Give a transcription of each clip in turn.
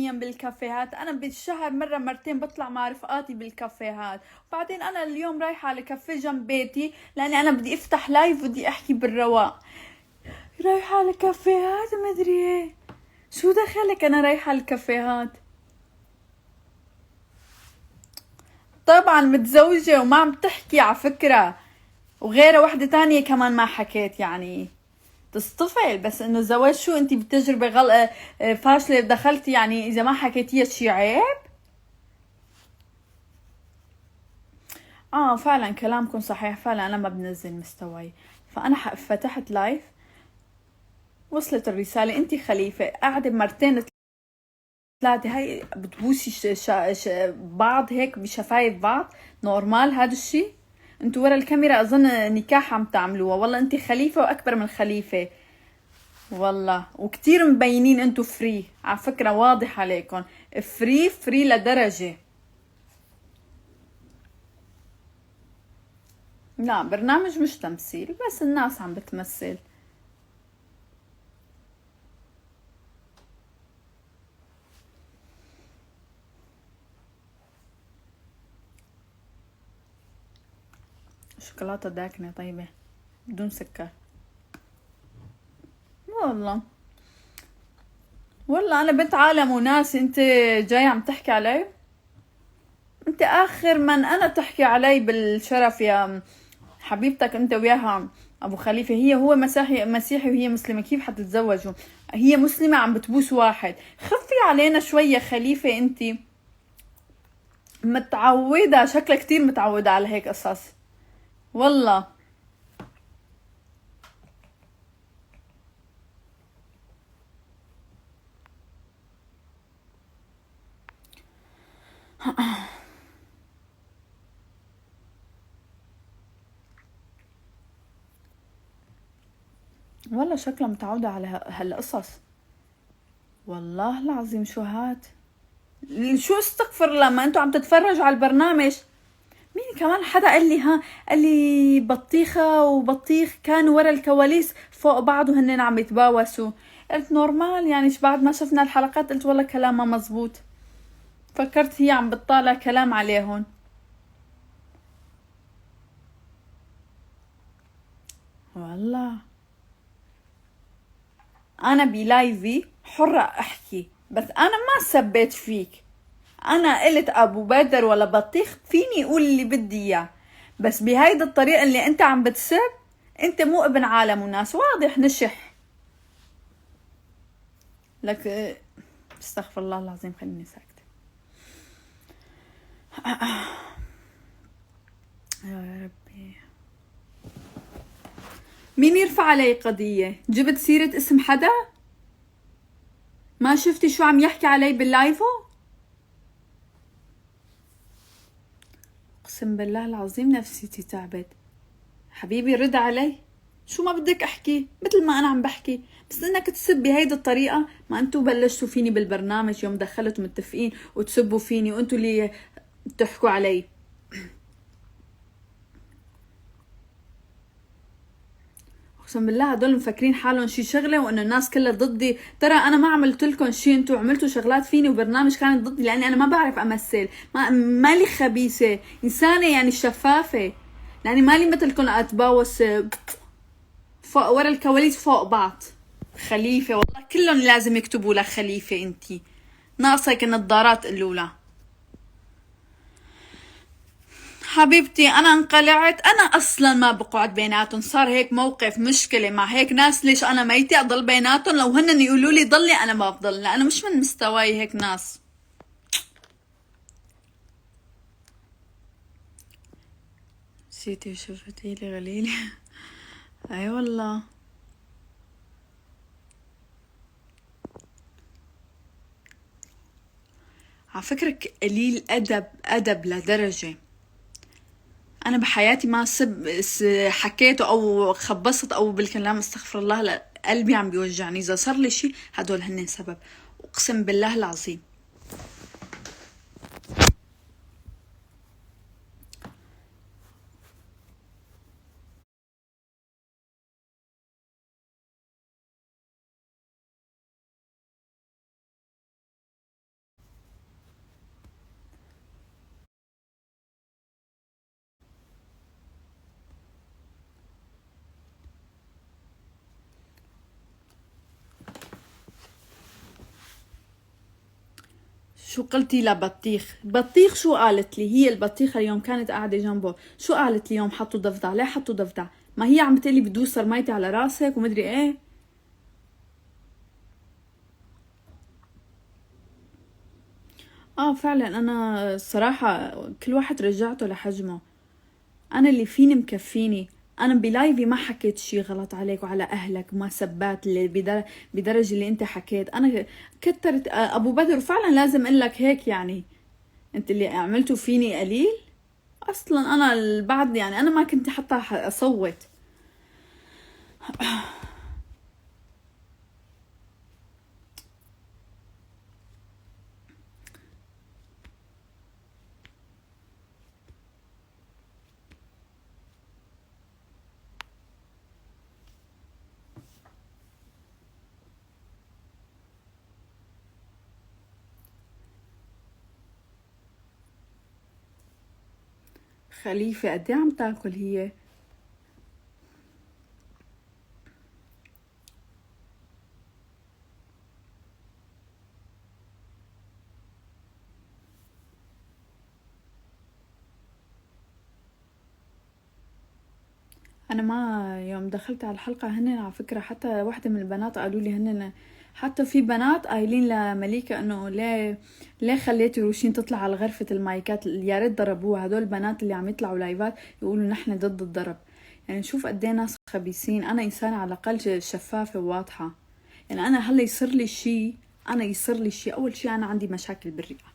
يوميا بالكافيهات، انا بالشهر مرة مرتين بطلع مع رفقاتي بالكافيهات. وبعدين انا اليوم رايحة على كافيه جنب بيتي لاني انا بدي افتح لايف وبدي احكي بالرواق. رايحة على كافيهات مدري ايه. شو دخلك انا رايحة على الكافيهات؟ طبعا متزوجة وما عم تحكي على فكرة، وغيرها وحدة تانية كمان ما حكيت يعني تصطفل. بس انه الزواج شو انتي بتجربة فاشلة دخلتي يعني اذا ما حكيتيها شي عيب؟ فعلا كلامكم صحيح، فعلا انا ما بنزل مستواي. فانا فتحت لايف، وصلت الرسالة انتي خليفة قاعدة مرتين ثلاثة، هاي بتبوسي بعض هيك بشفايف بعض، نورمال هذا الشي؟ انتو ورا الكاميرا اظن نكاح عم تعملوها، والله انتي خليفة واكبر من خليفة والله. وكتير مبينين انتو فري على فكرة، واضح عليكم فري فري لدرجة. لا برنامج مش تمثيل، بس الناس عم بتمثل. شوكولاتة داكنة طيبة بدون سكر. والله والله انا بنت عالم وناس، انت جاي عم تحكي علي؟ انت اخر من انا تحكي علي بالشرف يا حبيبتك انت وياها. ابو خليفة هو مسيحي وهي مسلمة، كيف حتتزوجوا؟ هي مسلمة عم بتبوس واحد، خفي علينا شوية خليفة انت. متعودة شكلها كتير متعودة على هيك قصص والله. والله شكلها متعودة على هالقصص. والله العظيم شو هاد؟ شو استغفر الله، ما انتوا عم تتفرجوا على البرنامج؟ مين كمان حدا قال لي قال لي بطيخة وبطيخ كانوا ورا الكواليس فوق بعض وهن عم يتباوسوا. قلت نورمال يعني، بعد ما شفنا الحلقات قلت والله كلامها مزبوط. فكرت هي عم بتطالع كلام عليهم. والله انا بلايفي حرة احكي، بس انا ما سبيت فيك. انا قلت ابو بدر ولا بطيخ فيني اقول اللي بدي اياه، بس بهيدا الطريقة اللي انت عم بتسب، انت مو ابن عالم وناس، واضح نشح لك. استغفر الله العظيم، خليني ساكتة. يا ربي، مين يرفع علي قضية؟ جبت سيرة اسم حدا؟ ما شفتي شو عم يحكي علي باللايفو؟ اقسم بالله العظيم نفسيتي تعبت. حبيبي رد علي، شو ما بدك احكي مثل ما انا عم بحكي، بس انك تسب بهيدي الطريقة. ما انتو بلشتوا فيني بالبرنامج يوم دخلتوا متفقين وتسبوا فيني، وانتو اللي تحكوا علي. اقسم بالله هدول مفكرين حالهم شي شغله وانه الناس كلها ضدي. ترى انا ما عملت لكم شي، انتوا عملتوا شغلات فيني وبرنامج كانت ضدي لاني انا ما بعرف امثل. مالي خبيثه، انسانه يعني شفافه، لاني مالي مثلكم اتباوس فوق ورا الكواليس فوق بعض. خليفه والله كلهم لازم يكتبوا لك خليفه، انتي ناقصك النظارات الاولى. حبيبتي انا انقلعت، انا اصلا ما بقعد بيناتهم، صار هيك موقف مشكله مع هيك ناس، ليش انا ميتي اضل بيناتهم؟ لو هن يقولوا لي ضلي انا ما بضل، لانه مش من مستواي هيك ناس. نسيتي وشفتي لي غليلة. اي والله. على فكرة قليل ادب، ادب لدرجة انا بحياتي ما حكيته او خبصت او بالكلام، استغفر الله، لا قلبي عم بيوجعني اذا صار لي شي، هدول هن سبب، اقسم بالله العظيم. شو قلتي لبطيخ؟ بطيخ شو قالت لي؟ هي البطيخة اليوم كانت قاعدة جنبه، شو قالت لي يوم حطوا ضفدع؟ ليه حطوا ضفدع؟ ما هي عم تقلي بدوس رميتي على راسك ومدري ايه. فعلا انا الصراحة كل واحد رجعته لحجمه. انا اللي فيني مكفيني. انا بلايفي ما حكيت شي غلط عليك وعلى اهلك، ما سبات اللي بدرجة اللي انت حكيت. انا كترت ابو بدر، وفعلا لازم اقول لك هيك يعني. انت اللي عملته فيني قليل. اصلا انا بعد يعني انا ما كنت حتى اصوت. خليفة قد ايه عم تاكل هي؟ انا ما يوم دخلت على الحلقة هن على فكرة حتى واحدة من البنات قالوا لي هن، حتى في بنات قايلين لمليكة انه ليه خليتي روشين تطلع على غرفة المايكات؟ يا ريت ضربوها. هدول البنات اللي عم يطلعوا لايفات يقولوا نحن ضد الضرب. يعني شوف قد ايه ناس خبيثين. انا انسانة على الاقل شفافة وواضحة. يعني انا هلا يصير لي شيء، اول شيء انا عندي مشاكل بالرئة،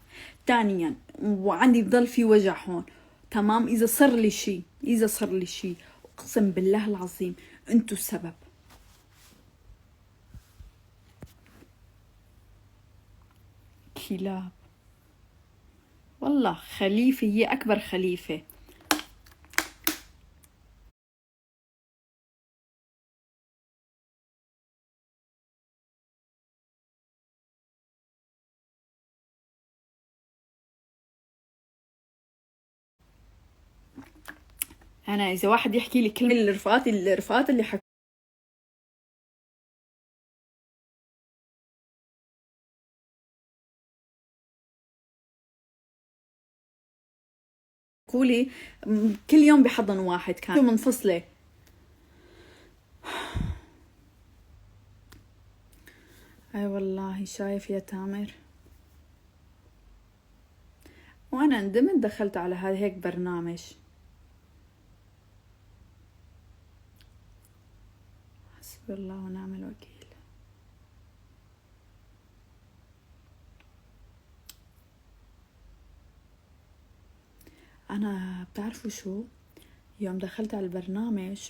ثانيا وعندي بضل في وجع هون، تمام. اذا صار لي شيء اقسم بالله العظيم انتو السبب. كلاب والله. خليفة هي اكبر خليفة. انا اذا واحد يحكي لي كلمة الرفقات اللي حكولي كل يوم بحضن واحد كان منفصلة. اي والله شايف يا تامر. وانا ندمت دخلت على هيك برنامج. حسبي الله ونعم الوكيل. انا بتعرفوا شو، يوم دخلت على البرنامج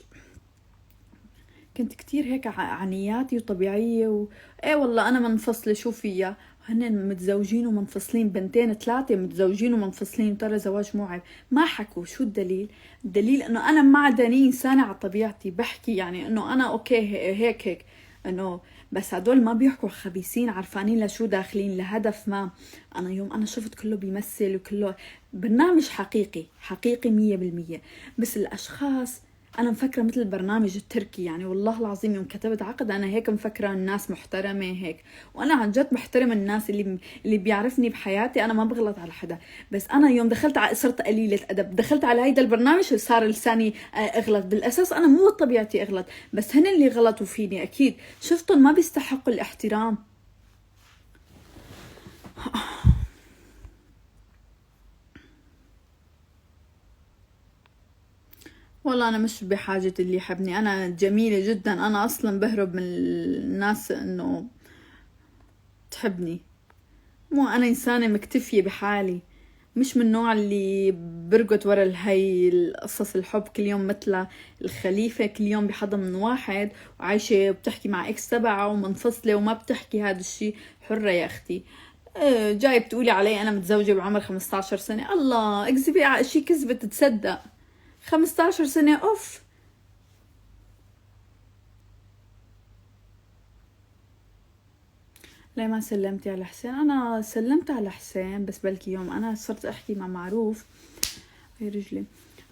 كنت كتير هيك عنياتي وطبيعية ايه والله انا منفصلة. شو فيها؟ هن متزوجين ومنفصلين، بنتين ثلاثة متزوجين ومنفصلين، ترى زواج مو عيب. ما حكوا. شو الدليل؟ الدليل انه انا معدني انسانة على طبيعتي، بحكي يعني انه انا اوكي هيك انه. بس هدول ما بيحكوا، خبيثين عرفانين لشو داخلين، لهدف ما. انا يوم انا شفت كله بيمثل وكله برنامج حقيقي 100%. بس الاشخاص انا مفكره مثل البرنامج التركي. يعني والله العظيم يوم كتبت عقد انا هيك مفكره الناس محترمه هيك. وانا عن جد بحترم الناس اللي بيعرفني بحياتي. انا ما بغلط على حدا. بس انا يوم دخلت صرت قليله ادب. دخلت على هيدا البرنامج صار لساني اغلط. بالاساس انا مو طبيعتي اغلط، بس هن اللي غلطوا فيني اكيد. شفتهم ما بيستحقوا الاحترام. والله أنا مش بحاجة اللي يحبني. أنا جميلة جدا. أنا أصلا بهرب من الناس إنه تحبني. مو أنا إنسانة مكتفية بحالي، مش من النوع اللي برقد ورا الهي القصص الحب كل يوم مثل الخليفة. كل يوم بحضن من واحد وعايشة وبتحكي مع إكس تبعها ومنفصلة وما بتحكي هذا الشي. حرة يا أختي. جاي بتقولي علي أنا متزوجة بعمر 15 سنة؟ الله اكذبي على شي كذبة تتصدق. 15 سنة أوف. ليه ما سلمتي على حسين؟ انا سلمت على حسين، بس بلكي يوم انا صرت احكي مع معروف، هي رجلي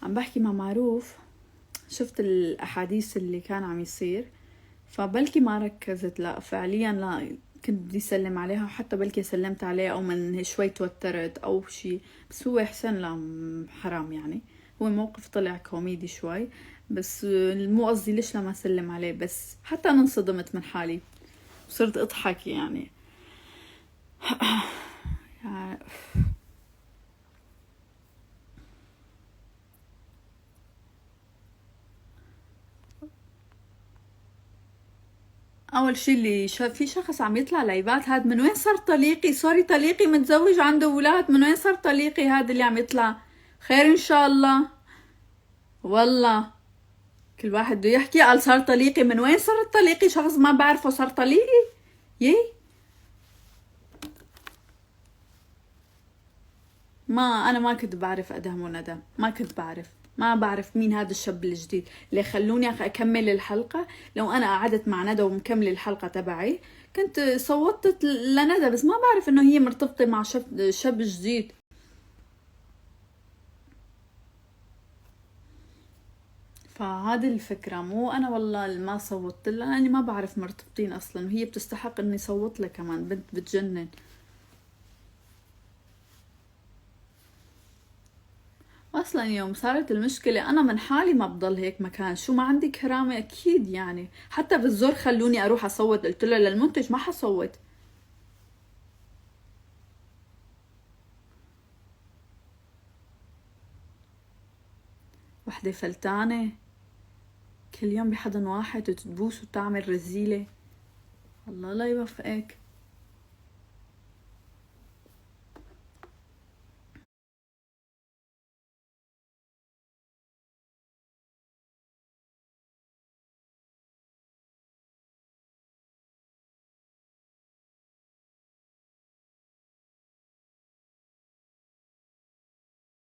عم بحكي مع معروف شفت الاحاديث اللي كان عم يصير، فبلكي ما ركزت. لا فعليا لا، كنت بدي سلم عليها، وحتى بلكي سلمت عليها او من شوي توترت او شي، بس هو احسن لا حرام يعني. هو موقف طلع كوميدي شوي، بس مو قصدي ليش لما سلم عليه، بس حتى انا انصدمت من حالي وصرت اضحك يعني. اول شي اللي في شخص عم يطلع لايفات، هاد من وين صار طليقي؟ سوري طليقي متزوج عنده اولاد، من وين صار طليقي هذا اللي عم يطلع؟ خير ان شاء الله. والله كل واحد بده يحكي قال صار طليقي، من وين صار الطليقي؟ شخص ما بعرفه صار طليقي؟ يي انا ما كنت بعرف ادهم وندم، ما كنت بعرف، ما بعرف مين هذا الشاب الجديد اللي خلوني اكمل الحلقة. لو انا قعدت مع ندى ومكمل الحلقة تبعي كنت صوتت لندى، بس ما بعرف انه هي مرتبطة مع شاب جديد. فهذه الفكرة، مو انا والله ما صوتت لها لاني ما بعرف مرتبطين اصلا، وهي بتستحق اني صوت لها كمان، بنت بتجنن. اصلا يوم صارت المشكلة انا من حالي ما بضل هيك مكان، شو ما عندي كرامة اكيد يعني، حتى بالزور خلوني اروح اصوت، قلت له للمنتج ما حصوت. وحدة فلتانة كل يوم بحضن واحد وتتبوس وتعمل رزيلة، الله لا يوفقك.